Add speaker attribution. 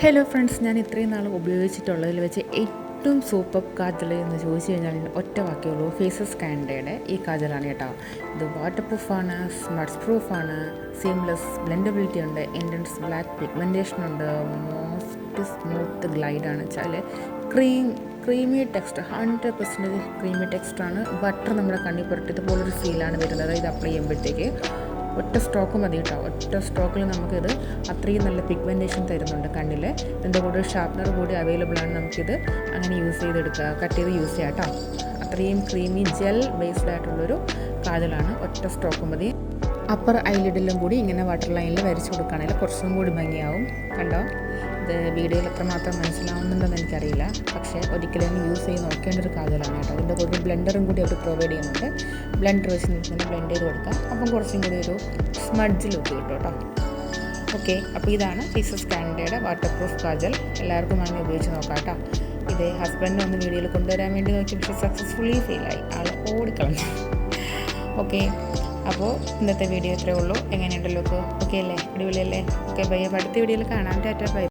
Speaker 1: Hello friends, ഞാൻ ഇത്രയും നാൾ ഉപയോഗിച്ചിട്ടുള്ളതിൽ വെച്ച് ഏറ്റവും സൂപ്പർ കാജൽ എന്ന് ചോദിച്ചു കഴിഞ്ഞാൽ ഒറ്റ വാക്കിയുള്ളൂ. ഫേസസ് കാൻഡയുടെ ഈ കാജലാണ് കേട്ടോ. ഇത് വാട്ടർ പ്രൂഫാണ്, സ്മഡ്സ് പ്രൂഫാണ്, സീംലെസ് ബ്ലെൻഡബിലിറ്റി ഉണ്ട്, ഇൻറ്റൻസ് ബ്ലാക്ക് പിഗ്മെൻറ്റേഷൻ ഉണ്ട്, മോസ്റ്റ് സ്മൂത്ത് ഗ്ലൈഡാണ് വെച്ചാൽ ക്രീമി ടെക്സ്റ്റ് 100% ക്രീമി ടെക്സ്റ്റാണ്. ബട്ടർ നമ്മുടെ കണ്ണിൽ പുരട്ടി ഇതുപോലൊരു ഫീലാണ് വരുന്നത് ഇത് അപ്ലൈ ചെയ്യുമ്പോഴത്തേക്ക്. ഒറ്റ സ്ട്രോക്ക് മതി കേട്ടോ. ഒറ്റ സ്ട്രോക്കിൽ നമുക്കിത് അത്രയും നല്ല പിഗ്മെൻറ്റേഷൻ തരുന്നുണ്ട് കണ്ണിൽ. ഇതിൻ്റെ കൂടെ ഒരു ഷാർപ്നർ കൂടി അവൈലബിൾ ആണ്. നമുക്കിത് അങ്ങനെ യൂസ് ചെയ്തെടുക്കുക, കട്ട് ചെയ്ത് യൂസ് ചെയ്യാം കേട്ടോ. അത്രയും ക്രീമി ജെൽ ബേസ്ഡ് ആയിട്ടുള്ളൊരു കാജലാണ്. ഒറ്റ സ്ട്രോക്ക് മതി. അപ്പർ ഐലിഡിലും കൂടി ഇങ്ങനെ വാട്ടർ ലൈനിൽ വരച്ച് കൊടുക്കുകയാണെങ്കിൽ കുറച്ചും കൂടി ഭംഗിയാവും. കണ്ടോ, ഇത് വീഡിയോയിൽ എത്രമാത്രം മനസ്സിലാവുന്നുണ്ടെന്ന് എനിക്കറിയില്ല, പക്ഷേ ഒരിക്കലും യൂസ് ചെയ്ത് നോക്കേണ്ട ഒരു കാജലാണ് കേട്ടോ. അതിൻ്റെ കൂടെ ബ്ലെൻഡറും കൂടി അവർ പ്രൊവൈഡ് ചെയ്യുന്നുണ്ട്. ബ്ലെൻഡർ വെച്ച് നമുക്ക് ബ്ലെൻഡ് ചെയ്ത് കൊടുക്കാം. അപ്പം കുറച്ചും കൂടി ഒരു സ്മഡ്ജ് ലുക്ക് കിട്ടും കേട്ടോ. ഓക്കെ, അപ്പോൾ ഇതാണ് ഫേസസ് കാൻഡയുടെ വാട്ടർ പ്രൂഫ് കാജൽ. എല്ലാവർക്കും വാങ്ങി ഉപയോഗിച്ച് നോക്കാം കേട്ടോ. ഇത് ഹസ്ബൻഡിനെ ഒന്ന് വീഡിയോയിൽ കൊണ്ടുവരാൻ വേണ്ടി നോക്കി, പക്ഷേ സക്സസ്ഫുള്ളി ഫെയിലായി. ആൾ ഓടിക്കളഞ്ഞു. ഓക്കെ, അപ്പോൾ ഇന്നത്തെ വീഡിയോ ഇത്രയേ ഉള്ളൂ. എങ്ങനെയുണ്ടല്ലോ? ഓക്കെ അല്ലേ? അടിപൊളിയല്ലേ? Okay, bye. അടുത്ത വീഡിയോയിൽ കാണാം. Tata, by.